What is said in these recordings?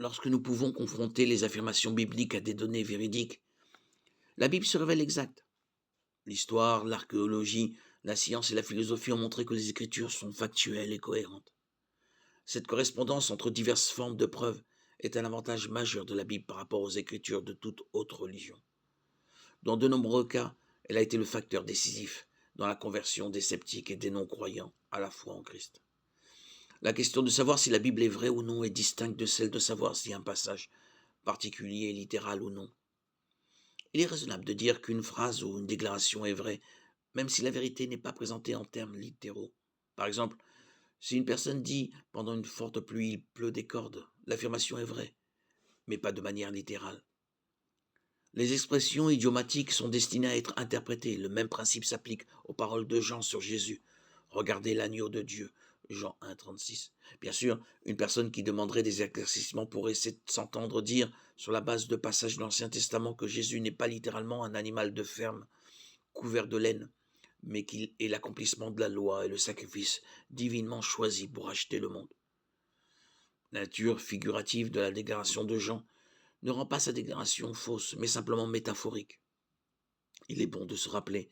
Lorsque nous pouvons confronter les affirmations bibliques à des données véridiques, la Bible se révèle exacte. L'histoire, l'archéologie, la science et la philosophie ont montré que les Écritures sont factuelles et cohérentes. Cette correspondance entre diverses formes de preuves est un avantage majeur de la Bible par rapport aux Écritures de toute autre religion. Dans de nombreux cas, elle a été le facteur décisif dans la conversion des sceptiques et des non-croyants à la foi en Christ. La question de savoir si la Bible est vraie ou non est distincte de celle de savoir si un passage particulier est littéral ou non. Il est raisonnable de dire qu'une phrase ou une déclaration est vraie, même si la vérité n'est pas présentée en termes littéraux. Par exemple, si une personne dit pendant une forte pluie il pleut des cordes, l'affirmation est vraie, mais pas de manière littérale. Les expressions idiomatiques sont destinées à être interprétées. Le même principe s'applique aux paroles de Jean sur Jésus. Regardez l'agneau de Dieu, Jean 1, 36. Bien sûr, une personne qui demanderait des éclaircissements pourrait s'entendre dire, sur la base de passages de l'Ancien Testament, que Jésus n'est pas littéralement un animal de ferme couvert de laine, mais qu'il est l'accomplissement de la loi et le sacrifice divinement choisi pour acheter le monde. La nature figurative de la déclaration de Jean ne rend pas sa déclaration fausse, mais simplement métaphorique. Il est bon de se rappeler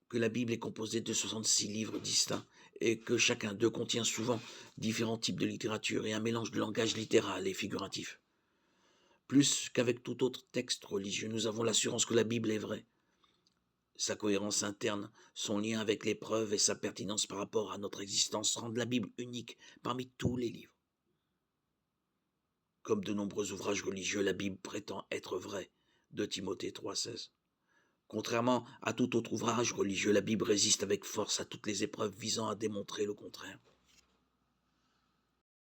que la Bible est composée de 66 livres distincts et que chacun d'eux contient souvent différents types de littérature et un mélange de langage littéral et figuratif. Plus qu'avec tout autre texte religieux, nous avons l'assurance que la Bible est vraie. Sa cohérence interne, son lien avec les preuves et sa pertinence par rapport à notre existence rendent la Bible unique parmi tous les livres. Comme de nombreux ouvrages religieux, la Bible prétend être vraie. 2 Timothée 3,16. Contrairement à tout autre ouvrage religieux, la Bible résiste avec force à toutes les épreuves visant à démontrer le contraire.